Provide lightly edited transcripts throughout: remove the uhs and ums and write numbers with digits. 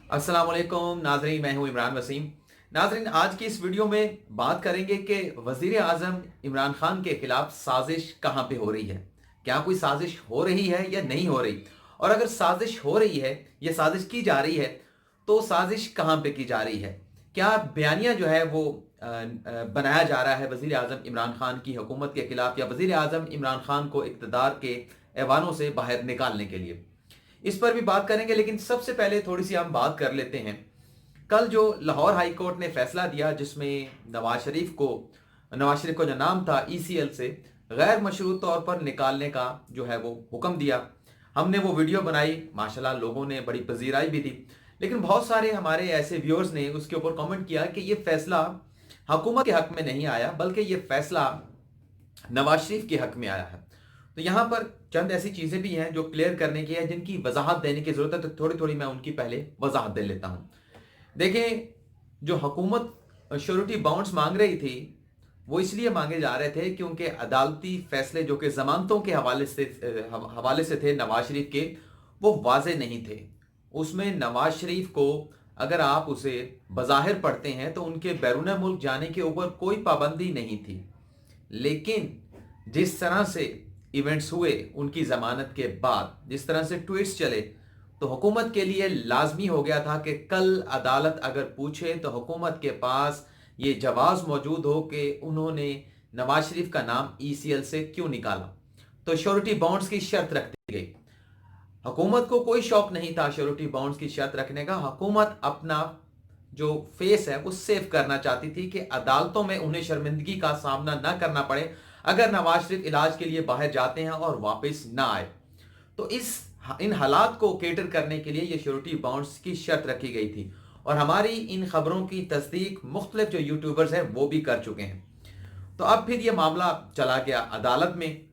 अस्सलाम वालेकुम नाजरीन, मैं हूं इमरान वसीम। नाजरीन, आज की इस वीडियो में बात करेंगे कि वजीर आजम इमरान खान के खिलाफ साजिश कहां पे हो रही है। क्या कोई साजिश हो रही है या नहीं हो रही, और अगर साजिश हो रही है या साजिश की जा रही है तो साजिश कहां पे की जा रही है। क्या बयानिया जो है वो बनाया जा रहा है वजीर आजम इमरान खान की हुकूमत के खिलाफ, या वजीर आजम इमरान खान को इक़्तिदार के ऐवानों से बाहर निकालने के लिए। इस पर भी बात करेंगे, लेकिन सबसे पहले थोड़ी सी हम बात कर लेते हैं। कल जो लाहौर हाई कोर्ट ने फैसला दिया, जिसमें नवाज शरीफ को जो नाम था ईसीएल से गैर मशरूत तौर पर निकालने का जो है वो हुक्म दिया। हमने वो वीडियो बनाई, माशाल्लाह लोगों ने बड़ी पजीराई भी दी। लेकिन बहुत सारे हमारे ऐसे व्यूअर्स ने उसके ऊपर कमेंट किया कि ये फैसला हुकूमत के हक में नहीं आया, बल्कि ये फैसला नवाज शरीफ के हक में आया है। तो यहां पर चंद ऐसी चीजें भी हैं जो क्लियर करने की है, जिनकी वजाहत देने की जरूरत है। तो थोड़ी थोड़ी मैं उनकी पहले वजाहत दे लेता हूं। देखें, जो हुकूमत श्योरिटी बॉन्ड्स मांग रही थी, वो इसलिए मांगे जा रहे थे क्योंकि अदालती फैसले जो कि जमानतों के हवाले से थे नवाज शरीफ के, वो वाजे नहीं थे। उसमें नवाज शरीफ को अगर आप उसे बज़ाहिर पढ़ते हैं तो उनके बैरून मुल्क जाने के ऊपर कोई पाबंदी नहीं थी। लेकिन जिस तरह से इवेंट्स हुए उनकी जमानत के बाद, जिस तरह से ट्वीट्स चले, तो हुकूमत के लिए लाजमी हो गया था कि कल अदालत अगर पूछे तो हुकूमत के पास ये जवाब मौजूद हो कि उन्होंने नवाज शरीफ का नाम ईसीएल से क्यों निकाला। तो श्योरिटी बॉन्ड्स की शर्त रख दी गई। हुकूमत को कोई शौक नहीं था श्योरिटी बॉन्ड्स की शर्त रखने का। हुकूमत अपना जो फेस है वो सेव करना चाहती थी कि अदालतों में उन्हें शर्मिंदगी का सामना ना करना पड़े अगर नवाज शरीफ इलाज के लिए बाहर जाते हैं और वापस ना आए। तो इन हालात को केटर करने के लिए ये श्योरिटी बॉन्ड्स की शर्त रखी गई थी, और हमारी इन खबरों की तस्दीक मुख्तलिफ जो यूट्यूबर्स हैं वो भी कर चुके हैं। तो अब फिर ये मामला चला गया अदालत में।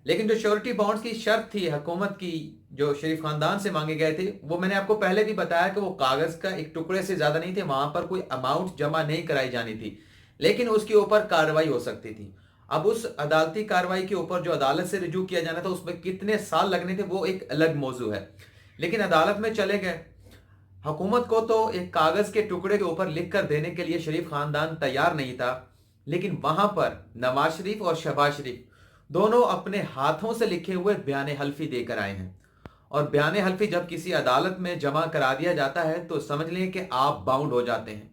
लेकिन जो श्योरिटी बॉन्ड्स की शर्त थी हुकूमत की, जो शरीफ खानदान से मांगे गए थे, वो मैंने आपको पहले भी बताया कि वो कागज का एक टुकड़े से ज्यादा नहीं थे। वहां पर कोई अमाउंट जमा नहीं कराई जानी थी, लेकिन उसके ऊपर कार्रवाई हो सकती थी। अब उस अदालती कार्रवाई के ऊपर जो अदालत से रिजू किया जाना था, उसमें कितने साल लगने थे वो एक अलग मौजू है। लेकिन अदालत में चले गए। हुकूमत को तो एक कागज के टुकड़े के ऊपर लिख कर देने के लिए शरीफ खानदान तैयार नहीं था, लेकिन वहां पर नवाज शरीफ और शहबाज शरीफ दोनों अपने हाथों से लिखे हुए बयान हल्फी देकर आए हैं। और बयान हल्फी जब किसी अदालत में जमा करा दिया जाता है तो समझ लें कि आप बाउंड हो जाते हैं।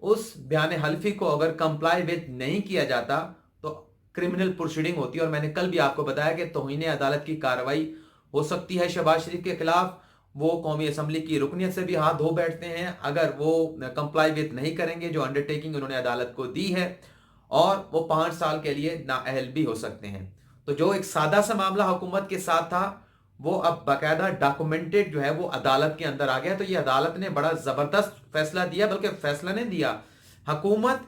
उस बयान हल्फी को अगर कंप्लाई विद नहीं किया जाता तो क्रिमिनल प्रोसीडिंग होती है। और मैंने कल भी आपको बताया कि तौहीन अदालत की कार्रवाई हो सकती है शहबाज शरीफ के खिलाफ। वो कौमी असम्बली की रुकनियत से भी हाथ धो बैठते हैं अगर वो कंप्लाई विद नहीं करेंगे जो अंडरटेकिंग उन्होंने अदालत को दी है, और वो 5 साल के लिए नाअहल भी हो सकते हैं। तो जो एक सादा सा मामला हुकूमत के साथ था, वो अब बाकायदा डॉक्यूमेंटेड जो है वो अदालत के अंदर आ गया। तो ये अदालत ने बड़ा जबरदस्त फैसला दिया, बल्कि फैसला ने दिया, हुकूमत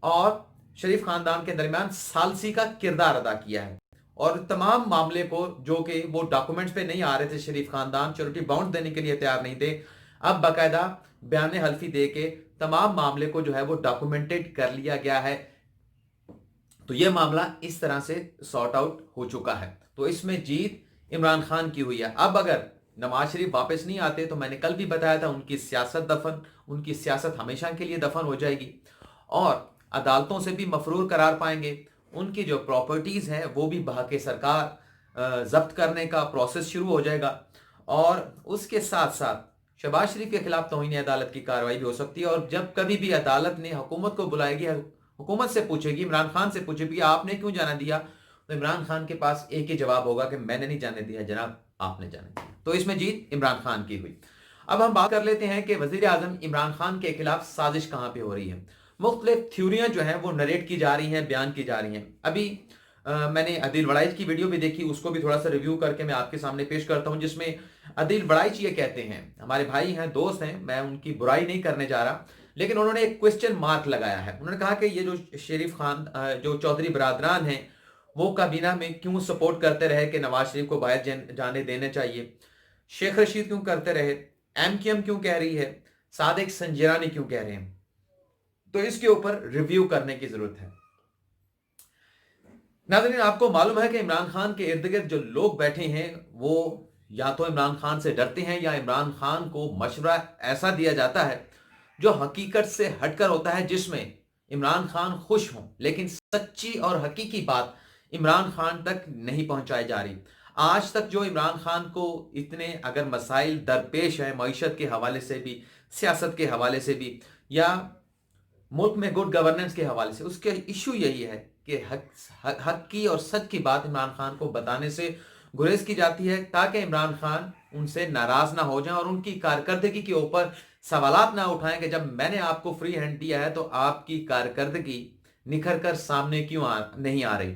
और शरीफ खानदान के दरमियान सालसी का किरदार अदा किया है। और तमाम मामले को, जो कि वो डॉक्यूमेंट्स पे नहीं आ रहे थे, शरीफ खानदान श्योरिटी बाउंड देने के लिए तैयार नहीं थे, अब बाकायदा बयान हल्फी दे के तमाम मामले को जो है वो डॉक्यूमेंटेड कर लिया गया है। तो यह मामला इस तरह से सॉर्ट आउट हो चुका है। तो इसमें जीत इमरान खान की हुई है। अब अगर नवाज शरीफ वापस नहीं आते तो मैंने कल भी बताया था उनकी सियासत हमेशा के लिए दफन हो जाएगी, और अदालतों से भी मफरूर करार पाएंगे। उनकी जो प्रॉपर्टीज हैं वो भी बहके सरकार जब्त करने का प्रोसेस शुरू हो जाएगा। और उसके साथ साथ शहबाज शरीफ के खिलाफ तौहीन अदालत की कार्रवाई भी हो सकती है। और जब कभी भी अदालत ने हुकूमत को बुलाएगी, हुकूमत से पूछेगी, इमरान खान से पूछेगी आपने क्यों जाने दिया, तो इमरान खान के पास एक ही जवाब होगा कि मैंने नहीं जाने दिया जनाब, आपने जाने दिया। तो इसमें जीत इमरान खान की हुई। अब हम बात कर लेते हैं कि वजीर आजम इमरान खान के खिलाफ साजिश कहां पे हो रही है। मुख्तलिफ थ्योरियां जो हैं वो नरेट की जा रही हैं, बयान की जा रही हैं। अभी मैंने अदील वड़ाइच की वीडियो भी देखी, उसको भी थोड़ा सा रिव्यू करके मैं आपके सामने पेश करता हूं, जिसमें अदील वड़ाइच ये कहते हैं, हमारे भाई हैं, दोस्त हैं, मैं उनकी बुराई नहीं करने जा रहा, लेकिन उन्होंने एक क्वेश्चन मार्क लगाया है। उन्होंने कहा कि ये जो शरीफ खान, जो चौधरी बरादरान हैं, वो काबीना में क्यों सपोर्ट करते रहे कि नवाज शरीफ को बाहर जाने देना चाहिए, शेख रशीद क्यों करते रहे, एमकेएम क्यों कह रही है, सादिक संजरानी क्यों कह रहे हैं। तो इसके ऊपर रिव्यू करने की जरूरत है। नाज़रीन, आपको मालूम है कि इमरान खान के इर्द गिर्द जो लोग बैठे हैं वो یا تو عمران خان سے ڈرتے ہیں یا عمران خان کو مشورہ ایسا دیا جاتا ہے جو حقیقت سے ہٹ کر ہوتا ہے، جس میں عمران خان خوش ہوں لیکن سچی اور حقیقی بات عمران خان تک نہیں پہنچائی جا رہی۔ آج تک جو عمران خان کو اتنے اگر مسائل درپیش ہیں معیشت کے حوالے سے بھی، سیاست کے حوالے سے بھی، یا ملک میں گڈ گورننس کے حوالے سے، اس کے ایشو یہی ہے کہ حق کی اور سچ کی بات عمران خان کو بتانے سے گریز کی جاتی ہے، تاکہ عمران خان ان سے ناراض نہ ہو جائیں اور ان کی کارکردگی کے اوپر سوالات نہ اٹھائیں کہ جب میں نے آپ کو فری ہینڈ دیا ہے تو آپ کی کارکردگی نکھر کر سامنے کیوں نہیں آ رہی۔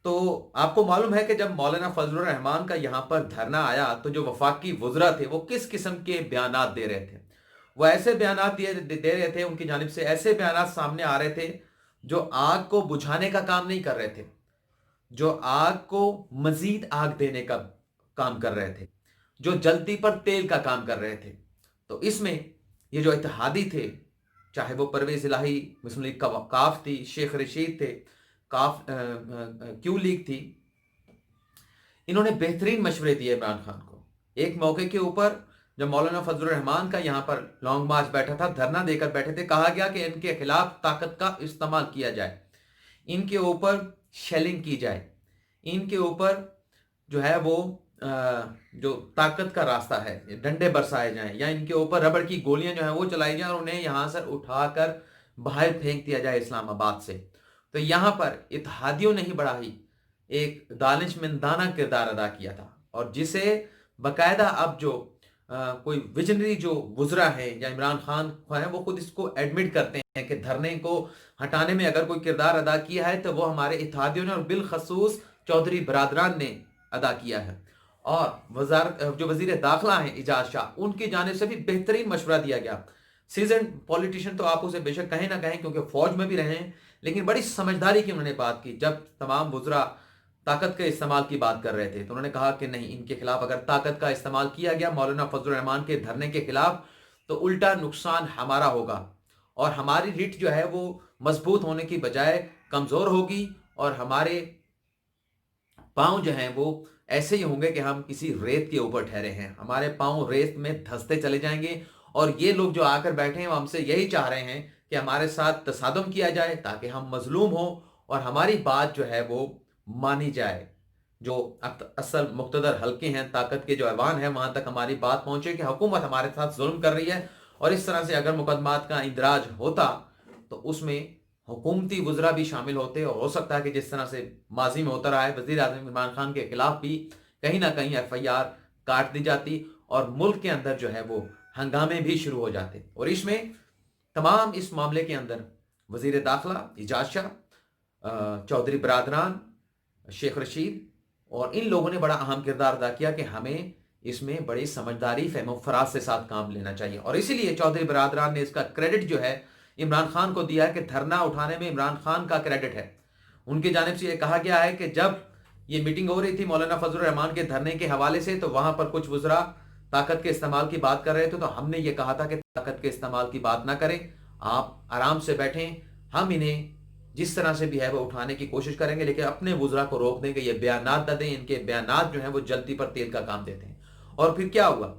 تو آپ کو معلوم ہے کہ جب مولانا فضل الرحمان کا یہاں پر دھرنا آیا تو جو وفاقی وزراء تھے وہ کس قسم کے بیانات دے رہے تھے، وہ ایسے بیانات دے رہے تھے، ان کی جانب سے ایسے بیانات سامنے آ رہے تھے جو آگ کو بجھانے کا کام نہیں کر رہے تھے، جو آگ کو مزید آگ دینے کا کام کر رہے تھے، جو جلدی پر تیل کا کام کر رہے تھے۔ تو اس میں یہ جو اتحادی تھے، چاہے وہ پرویز الہی مسلم لیگ کاف تھی، شیخ رشید تھے، کیو لیگ تھی، انہوں نے بہترین مشورے دیے عمران خان کو۔ ایک موقع کے اوپر جب مولانا فضل الرحمان کا یہاں پر لانگ مارچ بیٹھا تھا، دھرنا دے کر بیٹھے تھے، کہا گیا کہ ان کے خلاف طاقت کا استعمال کیا جائے، ان کے اوپر شیلنگ کی جائے، ان کے اوپر جو ہے وہ جو طاقت کا راستہ ہے ڈنڈے برسائے جائیں، یا ان کے اوپر ربڑ کی گولیاں جو ہیں وہ چلائی جائیں اور انہیں یہاں سے اٹھا کر باہر پھینک دیا جائے اسلام آباد سے۔ تو یہاں پر اتحادیوں نے ہی بڑا ہی ایک دانشمندانہ کردار ادا کیا تھا، اور جسے باقاعدہ اب جو کوئی ویژنری جو وزراء ہیں یا عمران خان ہیں وہ خود اس کو ایڈمٹ کرتے ہیں کہ دھرنے کو ہٹانے میں اگر کوئی کردار ادا کیا ہے تو وہ ہمارے اتحادیوں نے اور بالخصوص چودھری برادران نے ادا کیا ہے۔ اور جو وزیر داخلہ ہیں اعجاز شاہ، ان کی جانب سے بھی بہترین مشورہ دیا گیا۔ سیزن پولیٹیشین تو آپ اسے بے شک کہیں نہ کہیں کیونکہ فوج میں بھی رہے ہیں، لیکن بڑی سمجھداری کی انہوں نے بات کی۔ جب تمام وزراء طاقت کے استعمال کی بات کر رہے تھے تو انہوں نے کہا کہ نہیں، ان کے خلاف اگر طاقت کا استعمال کیا گیا مولانا فضل الرحمان کے دھرنے کے خلاف تو الٹا نقصان ہمارا ہوگا، اور ہماری ریٹ جو ہے وہ مضبوط ہونے کی بجائے کمزور ہوگی، اور ہمارے پاؤں جو ہیں وہ ایسے ہی ہوں گے کہ ہم کسی ریت کے اوپر ٹھہرے ہیں، ہمارے پاؤں ریت میں دھستے چلے جائیں گے، اور یہ لوگ جو آ کر بیٹھے ہیں وہ ہم سے یہی چاہ رہے ہیں کہ ہمارے ساتھ تصادم کیا جائے تاکہ ہم مظلوم ہوں اور ہماری بات جو ہے وہ مانی جائے، جو اصل مقتدر حلقے ہیں، طاقت کے جو ایوان ہیں، وہاں تک ہماری بات پہنچے کہ حکومت ہمارے ساتھ ظلم کر رہی ہے۔ اور اس طرح سے اگر مقدمات کا اندراج ہوتا تو اس میں حکومتی وزراء بھی شامل ہوتے، اور ہو سکتا ہے کہ جس طرح سے ماضی میں ہوتا رہا ہے وزیر اعظم عمران خان کے خلاف بھی کہیں نہ کہیں ایف آئی آر کاٹ دی جاتی اور ملک کے اندر جو ہے وہ ہنگامے بھی شروع ہو جاتے۔ اور اس میں تمام اس معاملے کے اندر وزیر داخلہ اعجاز شاہ، چودھری برادران، شیخ رشید اور ان لوگوں نے بڑا اہم کردار ادا کیا کہ ہمیں اس میں بڑی سمجھداری، فہم و فراز سے ساتھ کام لینا چاہیے، اور اسی لیے چودھری برادران نے اس کا کریڈٹ جو ہے عمران خان کو دیا ہے کہ دھرنا اٹھانے میں عمران خان کا کریڈٹ ہے۔ ان کی جانب سے یہ کہا گیا ہے کہ جب یہ میٹنگ ہو رہی تھی مولانا فضل الرحمان کے دھرنے کے حوالے سے تو وہاں پر کچھ وزراء طاقت کے استعمال کی بات کر رہے تھے، تو ہم نے یہ کہا تھا کہ طاقت کے استعمال کی بات نہ کریں، آپ آرام سے بیٹھیں، ہم انہیں جس طرح سے بھی ہے وہ اٹھانے کی کوشش کریں گے، لیکن اپنے وزراء کو روک دیں کہ یہ بیانات نہ دیں، ان کے بیانات جو ہیں وہ جلدی پر تیل کا کام دیتے ہیں۔ اور پھر کیا ہوا؟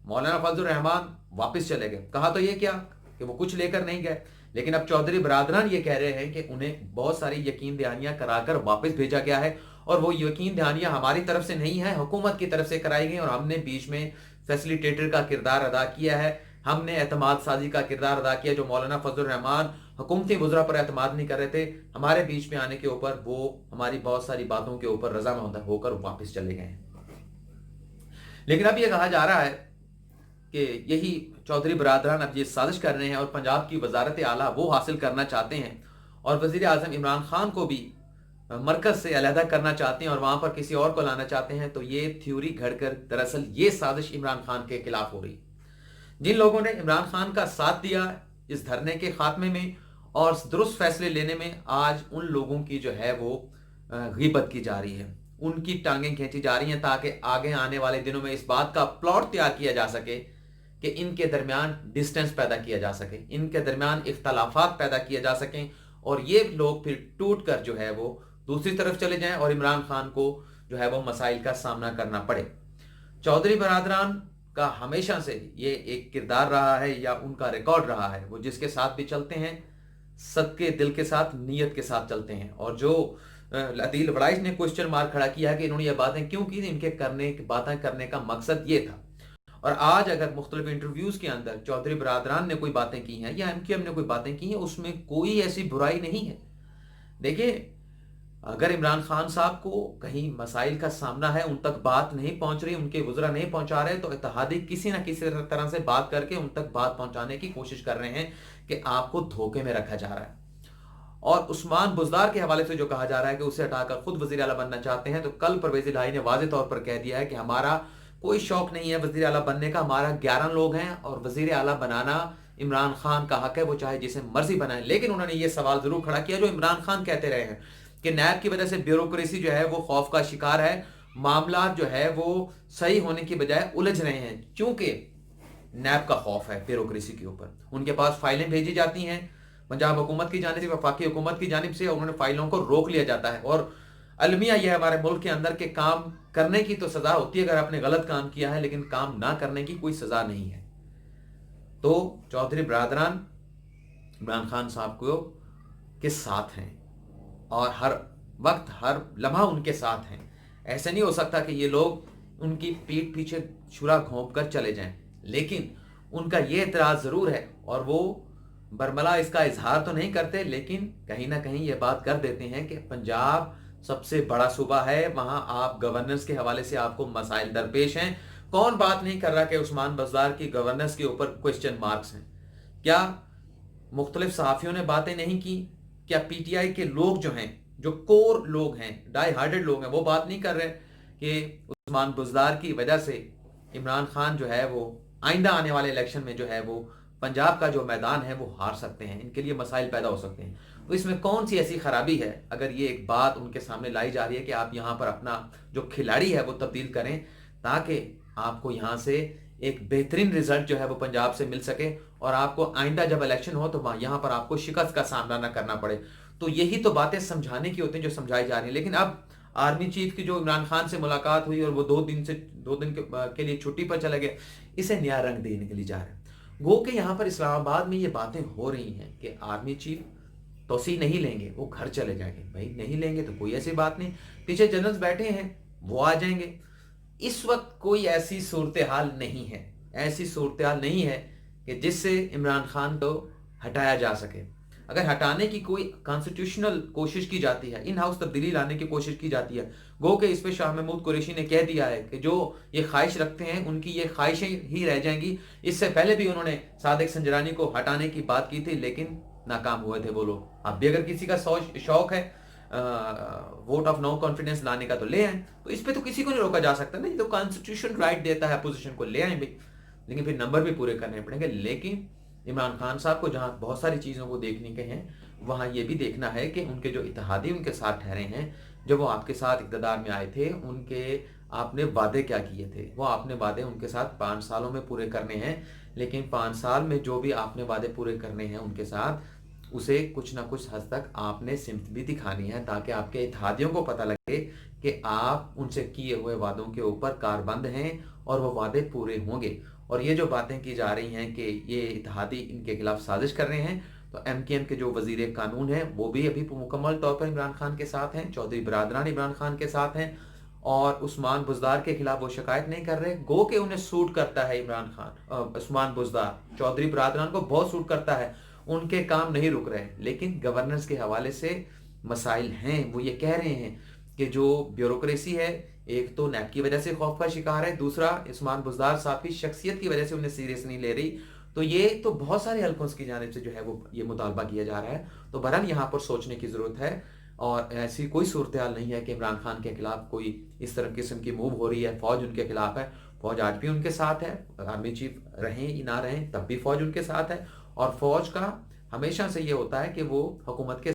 مولانا فضل الرحمان واپس چلے گئے۔ کہا تو یہ کیا کہ وہ کچھ لے کر نہیں گئے، لیکن اب چودھری برادران یہ کہہ رہے ہیں کہ انہیں بہت ساری یقین دہانیاں کرا کر واپس بھیجا گیا ہے، اور وہ یقین دہانیاں ہماری طرف سے نہیں ہیں، حکومت کی طرف سے کرائی گئی، اور ہم نے بیچ میں فیسلیٹیٹر کا کردار ادا کیا ہے، ہم نے اعتماد سازی کا کردار ادا کیا۔ جو مولانا فضل الرحمان حکومتی وزراء پر اعتماد نہیں کر رہے تھے، ہمارے بیچ میں آنے کے اوپر وہ ہماری بہت ساری باتوں کے اوپر رضامند ہو کر واپس چلے گئے ہیں۔ لیکن اب یہ کہا جا رہا ہے کہ یہی چودھری برادران اب یہ سازش کر رہے ہیں اور پنجاب کی وزارت اعلیٰ وہ حاصل کرنا چاہتے ہیں، اور وزیر اعظم عمران خان کو بھی مرکز سے علیحدہ کرنا چاہتے ہیں اور وہاں پر کسی اور کو لانا چاہتے ہیں۔ تو یہ تھیوری گھڑ کر دراصل یہ سازش عمران خان کے خلاف ہو رہی۔ جن لوگوں نے عمران خان کا ساتھ دیا اس دھرنے کے خاتمے میں اور درست فیصلے لینے میں، آج ان لوگوں کی جو ہے وہ غیبت کی جا رہی ہے، ان کی ٹانگیں کھینچی جا رہی ہیں تاکہ آگے آنے والے دنوں میں اس بات کا پلاٹ تیار کیا جا سکے کہ ان کے درمیان ڈسٹنس پیدا کیا جا سکے، ان کے درمیان اختلافات پیدا کیے جا سکیں، اور یہ لوگ پھر ٹوٹ کر جو ہے وہ دوسری طرف چلے جائیں اور عمران خان کو جو ہے وہ مسائل کا سامنا کرنا پڑے۔ चौधरी बरादरान का हमेशा से ये एक किरदार रहा है या उनका रिकॉर्ड रहा है, वो जिसके साथ भी चलते हैं सबके दिल के साथ, नीयत के साथ चलते हैं। और जो अदील वड़ाइच ने क्वेश्चन मार्क खड़ा किया है कि इन्होंने ये बातें क्यों की, इनके बातें करने का मकसद ये था। और आज अगर मुख्तलिफ इंटरव्यूज के अंदर चौधरी बरादरान ने कोई बातें की हैं या एमक्यूएम ने कोई बातें की हैं, उसमें कोई ऐसी बुराई नहीं है। देखिए, अगर इमरान खान साहब को कहीं मसाइल का सामना है, उन तक बात नहीं पहुंच रही, उनके वज़रा नहीं पहुंचा रहे, तो इत्तेहादी किसी ना किसी तरह से बात करके उन तक बात पहुंचाने की कोशिश कर रहे हैं कि आपको धोखे में रखा जा रहा है। और उस्मान बुज़दार के हवाले से जो कहा जा रहा है कि उसे हटाकर खुद वज़ीर आला बनना चाहते हैं, तो कल परवेज़ इलाही ने वाज़ेह तौर पर कह दिया है कि हमारा कोई शौक नहीं है वज़ीर आला बनने का, हमारा 11 लोग हैं और वज़ीर आला बनाना इमरान खान का हक है, वो चाहे जिसे मर्जी बनाए। लेकिन उन्होंने ये सवाल जरूर खड़ा किया जो इमरान खान कहते रहे हैं कि नैब की वजह से ब्यूरोक्रेसी जो है वो खौफ का शिकार है, मामला जो है वो सही होने की बजाय उलझ रहे हैं, क्योंकि नैब का खौफ है ब्यूरोक्रेसी के ऊपर। उनके पास फाइलें भेजी जाती हैं पंजाब हुकूमत की जानिब से, वफाकी हुकूमत की जानिब से, और उन्होंने फाइलों को रोक लिया जाता है। और अलमिया यह हमारे मुल्क के अंदर के काम करने की तो सजा होती है अगर आपने गलत काम किया है, लेकिन काम ना करने की कोई सजा नहीं है। तो चौधरी बरादरान इमरान खान साहब को के साथ हैं और हर वक्त हर लम्हा उनके साथ हैं। ऐसे नहीं हो सकता कि ये लोग उनकी पीठ पीछे छुरा घोंप कर चले जाएं। लेकिन उनका ये एतराज़ ज़रूर है और वो बरमला इसका इजहार तो नहीं करते, लेकिन कहीं ना कहीं ये बात कर देते हैं कि पंजाब सबसे बड़ा सूबा है, वहाँ आप गवर्नेंस के हवाले से आपको मसाइल दरपेश हैं। कौन बात नहीं कर रहा कि उस्मान बुज़दार की गवर्नेंस के ऊपर क्वेश्चन मार्क्स हैं? क्या मुख्तलिफ सहाफ़ियों ने बातें नहीं की? क्या पीटीआई के लोग जो हैं, जो कोर लोग हैं, डाई हार्टेड लोग हैं, वो बात नहीं कर रहे कि उस्मान बुज़दार की वजह से इमरान खान जो है वो आइंदा आने वाले इलेक्शन में जो है वो पंजाब का जो मैदान है वो हार सकते हैं, इनके लिए मसाइल पैदा हो सकते हैं? तो इसमें कौन सी ऐसी खराबी है अगर ये एक बात उनके सामने लाई जा रही है कि आप यहाँ पर अपना जो खिलाड़ी है वो तब्दील करें, ताकि आपको यहाँ से एक बेहतरीन रिजल्ट जो है वो पंजाब से मिल सके और आपको आइंदा जब इलेक्शन हो तो यहाँ पर आपको शिकस्त का सामना ना करना पड़े। तो यही तो बातें समझाने की होती हैं जो समझाई जा रही है। लेकिन अब आर्मी चीफ की जो इमरान खान से मुलाकात हुई और वो 2 दिन के लिए छुट्टी पर चले गए, इसे नया रंग देने के लिए जा रहे हैं। गो के यहाँ पर इस्लामाबाद में ये बातें हो रही हैं कि आर्मी चीफ तोसी नहीं लेंगे, वो घर चले जाएंगे। भाई नहीं लेंगे तो कोई ऐसी बात नहीं, पीछे जनरल्स बैठे हैं वो आ जाएंगे। इस वक्त कोई ऐसी सूरत हाल नहीं है, ऐसी सूरत हाल नहीं है कि जिससे इमरान खान को हटाया जा सके। अगर हटाने की कोई कॉन्स्टिट्यूशनल कोशिश की जाती है, इन हाउस तब्दीली लाने की कोशिश की जाती है, गो के इस पे शाह महमूद कुरैशी ने कह दिया है कि जो ये ख्वाहिश रखते हैं उनकी ये ख्वाहिशें ही रह जाएंगी। इससे पहले भी उन्होंने सादिक संजरानी को हटाने की बात की थी, लेकिन नाकाम हुए थे वो लोग। अब भी अगर किसी का शौक है वोट ऑफ नो कॉन्फिडेंस लाने का तो ले आए, तो इस पे तो किसी को नहीं रोका जा सकता ना, तो कॉन्स्टिट्यूशन राइट देता है अपोजिशन को, ले आए भी, लेकिन फिर नंबर भी पूरे करने पड़ेंगे। लेकिन इमरान खान साहब को जहां बहुत सारी चीज़ों को देखने के हैं, वहां ये भी देखना है कि उनके जो इत्तेहादी उनके साथ ठहरे हैं, जब वो आपके साथ इक़्तिदार में आए थे, उनके आपने वादे क्या किए थे, वो आपने वादे उनके साथ 5 सालों में पूरे करने हैं। लेकिन 5 साल में जो भी आपने वादे पूरे करने हैं उनके साथ, उसे कुछ ना कुछ हद तक आपने सिमत भी दिखानी है, ताकि आपके इत्तेहादियों को पता लगे कि आप उनसे किए हुए वादों के ऊपर कारबंद हैं और वो वादे पूरे होंगे। और ये जो बातें की जा रही हैं कि ये इत्तेहादी इनके खिलाफ साजिश कर रहे हैं, तो एमकेएम के जो वजीर कानून हैं वो भी अभी मुकम्मल तौर पर इमरान खान के साथ हैं, चौधरी बरादरान इमरान खान के साथ हैं, और उस्मान बुज़दार के खिलाफ वो शिकायत नहीं कर रहे। गो के उन्हें सूट करता है इमरान खान, उस्मान बुज़दार चौधरी बरादरान को बहुत सूट करता है, उनके काम नहीं रुक रहे। लेकिन गवर्नेंस के हवाले से मसाइल हैं, वो ये कह रहे हैं कि जो ब्यूरोक्रेसी है, एक तो नैब की वजह से खौफ का शिकार है, दूसरा उस्मान बुज़दार साहब की शख्सियत की वजह से उन्हें सीरियस नहीं ले रही। तो ये तो बहुत सारे हल्कों की जानिब से जो है वो ये मुतालबा किया जा रहा है। तो बहरहाल यहाँ पर सोचने की ज़रूरत है, और ऐसी कोई सूरत हाल नहीं है कि इमरान खान के खिलाफ कोई इस तरह किस्म की मूव हो रही है। फौज उनके खिलाफ है, फौज आज भी उनके साथ है, आर्मी चीफ रहें या ना रहें तब भी फौज उनके साथ है। और फौज का हमेशा से ये होता है कि वो हुकूमत के